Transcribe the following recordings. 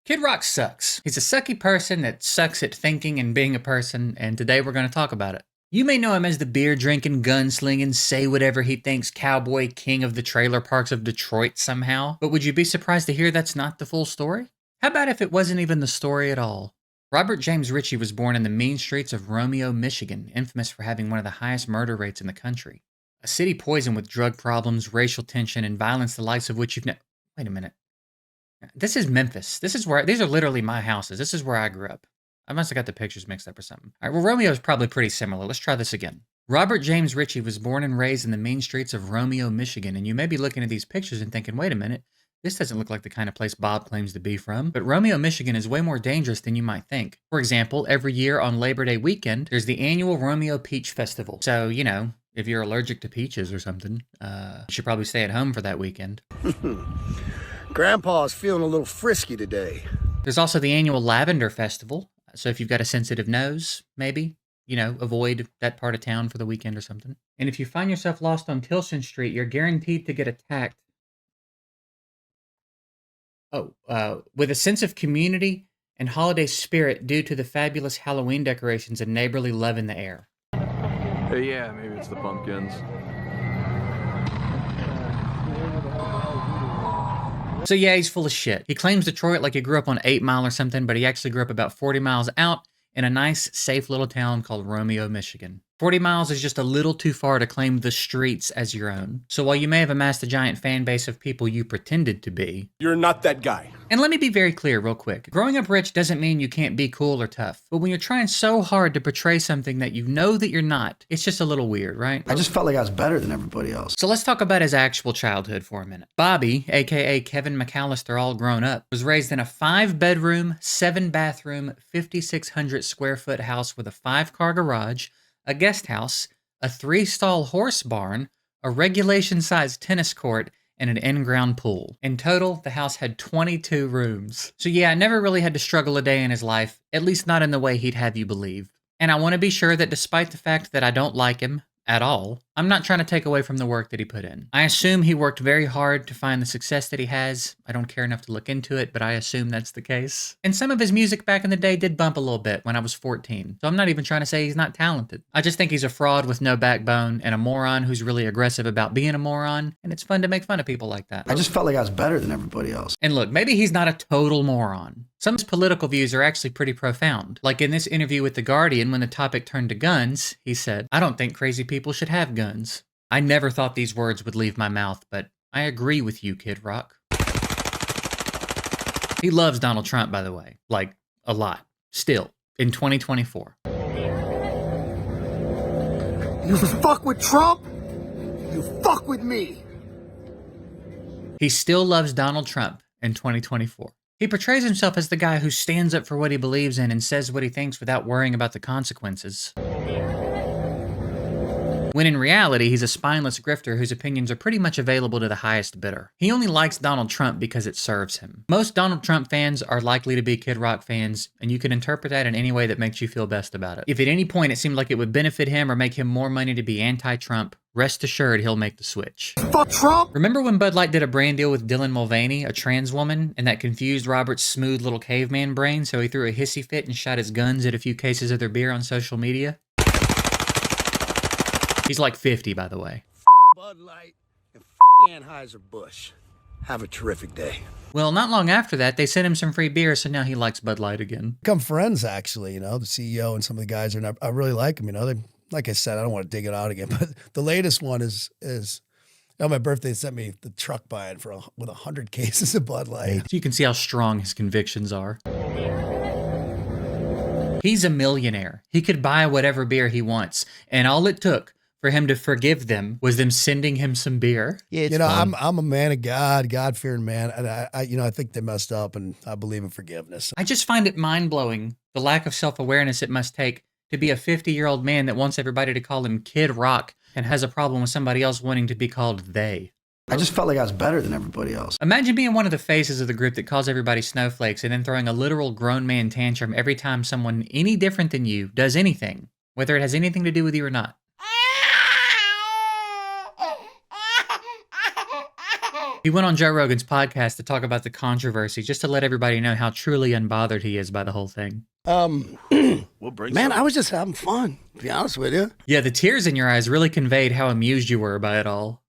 Kid Rock sucks. He's a sucky person that sucks at thinking and being a person, and today we're going to talk about it. You may know him as the beer-drinking, gunslinging, say-whatever-he-thinks cowboy king of the trailer parks of Detroit somehow, but would you be surprised to hear that's not the full story? How about if it wasn't even the story at all? Robert James Ritchie was born in the mean streets of Romeo, Michigan, infamous for having one of the highest murder rates in the country. A city poisoned with drug problems, racial tension, and violence the likes of which you've never... Wait a minute. This is Memphis. This is where... These are literally my houses. This is where I grew up. I must have got the pictures mixed up or something. All right, well, Romeo is probably pretty similar. Let's try this again. Robert James Ritchie was born and raised in the mean streets of Romeo, Michigan, and you may be looking at these pictures and thinking, wait a minute, this doesn't look like the kind of place Bob claims to be from. But Romeo, Michigan is way more dangerous than you might think. For example, every year on Labor Day weekend, there's the annual Romeo Peach Festival. So, you know, if you're allergic to peaches or something, you should probably stay at home for that weekend. Grandpa's feeling a little frisky today. There's also the annual Lavender Festival. So if you've got a sensitive nose, maybe, you know, avoid that part of town for the weekend or something. And if you find yourself lost on Tilson Street, you're guaranteed to get attacked. With a sense of community and holiday spirit due to the fabulous Halloween decorations and neighborly love in the air. Yeah, maybe it's the pumpkins. So yeah, he's full of shit. He claims Detroit like he grew up on 8 Mile or something, but he actually grew up about 40 miles out in a nice, safe little town called Romeo, Michigan. 40 miles is just a little too far to claim the streets as your own. So while you may have amassed a giant fan base of people you pretended to be, You're not that guy. and let me be very clear real quick. Growing up rich doesn't mean you can't be cool or tough. But when you're trying so hard to portray something that you know that you're not, it's just a little weird, right? I just felt like I was better than everybody else. So let's talk about his actual childhood for a minute. Bobby, aka Kevin McAllister all grown up, was raised in a 5-bedroom, 7-bathroom, 5,600 square foot house with a 5-car garage, a guest house, a 3-stall horse barn, a regulation-sized tennis court, and an in-ground pool. In total, the house had 22 rooms. So yeah, I never really had to struggle a day in his life, at least not in the way he'd have you believe. And I want to be sure that despite the fact that I don't like him at all, I'm not trying to take away from the work that he put in. I assume he worked very hard to find the success that he has. I don't care enough to look into it, but I assume that's the case. And some of his music back in the day did bump a little bit when I was 14. So I'm not even trying to say he's not talented. I just think he's a fraud with no backbone and a moron who's really aggressive about being a moron, and it's fun to make fun of people like that. I just felt like I was better than everybody else. And look, maybe he's not a total moron. Some of his political views are actually pretty profound. Like in this interview with The Guardian, when the topic turned to guns, he said, "I don't think crazy people should have guns." I never thought these words would leave my mouth, but I agree with you, Kid Rock. He loves Donald Trump, by the way. Like, a lot. Still, in 2024. You fuck with Trump, you fuck with me. He still loves Donald Trump in 2024. He portrays himself as the guy who stands up for what he believes in and says what he thinks without worrying about the consequences. When in reality, he's a spineless grifter whose opinions are pretty much available to the highest bidder. He only likes Donald Trump because it serves him. Most Donald Trump fans are likely to be Kid Rock fans, and you can interpret that in any way that makes you feel best about it. If at any point it seemed like it would benefit him or make him more money to be anti-Trump, rest assured he'll make the switch. Fuck Trump. Remember when Bud Light did a brand deal with Dylan Mulvaney, a trans woman, and that confused Robert's smooth little caveman brain, so he threw a hissy fit and shot his guns at a few cases of their beer on social media? He's like 50, by the way. Bud Light and Anheuser-Busch. Have a terrific day. Well, not long after that, they sent him some free beer, so now he likes Bud Light again. Become friends, actually, you know, the CEO and some of the guys are, I really like them, you know, they, like I said, I don't want to dig it out again, but the latest one is on my birthday, they sent me the truck buying with 100 cases of Bud Light. So you can see how strong his convictions are. He's a millionaire. He could buy whatever beer he wants, and all it took for him to forgive them was them sending him some beer. Yeah, you know, I'm a man of God, God-fearing man, and I think they messed up, and I believe in forgiveness. I just find it mind-blowing, the lack of self-awareness it must take to be a 50-year-old man that wants everybody to call him Kid Rock and has a problem with somebody else wanting to be called they. I just felt like I was better than everybody else. Imagine being one of the faces of the group that calls everybody snowflakes and then throwing a literal grown man tantrum every time someone any different than you does anything, whether it has anything to do with you or not. He went on Joe Rogan's podcast to talk about the controversy, just to let everybody know how truly unbothered he is by the whole thing. We'll bring Man, some. I was just having fun, to be honest with you. Yeah, the tears in your eyes really conveyed how amused you were by it all.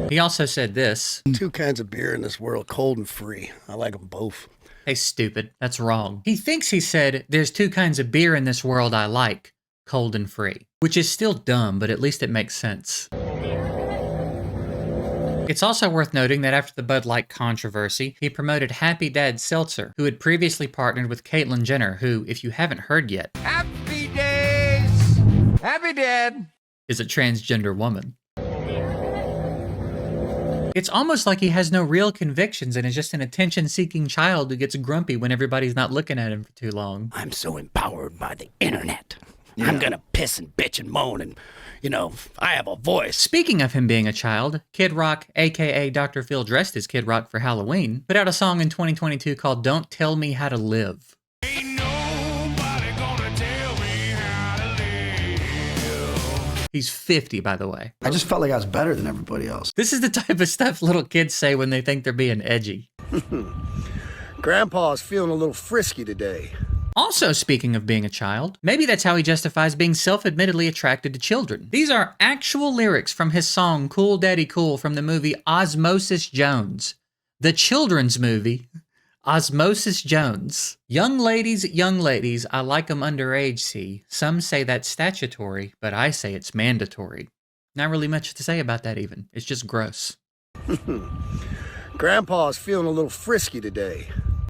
He also said this. 2 kinds of beer in this world, cold and free. I like them both. Hey, stupid. That's wrong. He thinks he said, there's 2 kinds of beer in this world I like, cold and free. Which is still dumb, but at least it makes sense. It's also worth noting that after the Bud Light controversy, he promoted Happy Dad Seltzer, who had previously partnered with Caitlyn Jenner, who, if you haven't heard yet, Happy days! Happy Dad! is a transgender woman. It's almost like he has no real convictions and is just an attention-seeking child who gets grumpy when everybody's not looking at him for too long. I'm so empowered by the internet. I'm gonna piss and bitch and moan and, I have a voice. Speaking of him being a child, Kid Rock, aka Dr. Phil dressed as Kid Rock for Halloween, put out a song in 2022 called Don't Tell Me How to Live. Ain't nobody gonna tell me how to live. He's 50, by the way. I just felt like I was better than everybody else. This is the type of stuff little kids say when they think they're being edgy. Grandpa's feeling a little frisky today. Also, speaking of being a child, maybe that's how he justifies being self-admittedly attracted to children. These are actual lyrics from his song Cool Daddy Cool from the movie Osmosis Jones. The children's movie, Osmosis Jones. Young ladies, I like 'em underage, see. Some say that's statutory, but I say it's mandatory. Not really much to say about that even. It's just gross. Grandpa's feeling a little frisky today.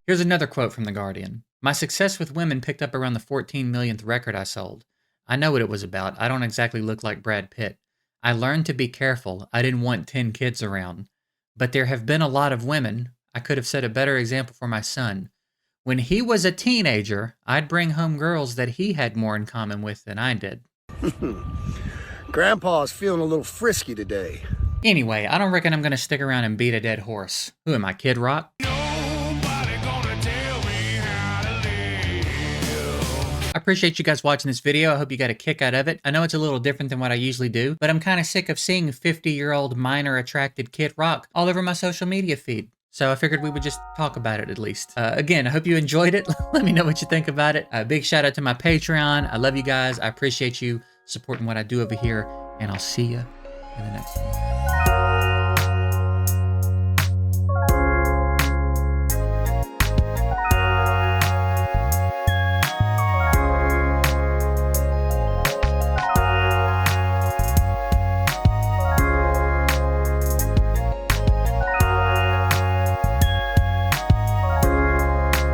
Here's another quote from The Guardian. My success with women picked up around the 14 millionth record I sold. I know what it was about. I don't exactly look like Brad Pitt. I learned to be careful. I didn't want 10 kids around. But there have been a lot of women. I could have set a better example for my son. When he was a teenager, I'd bring home girls that he had more in common with than I did. Grandpa's feeling a little frisky today. Anyway, I don't reckon I'm going to stick around and beat a dead horse. Who am I, Kid Rock? Nobody gonna tell me how to live. I appreciate you guys watching this video. I hope you got a kick out of it. I know it's a little different than what I usually do, but I'm kind of sick of seeing 50-year-old minor attracted Kid Rock all over my social media feed. So I figured we would just talk about it at least. Again, I hope you enjoyed it. Let me know what you think about it. A big shout out to my Patreon. I love you guys. I appreciate you supporting what I do over here, and I'll see you in the next one.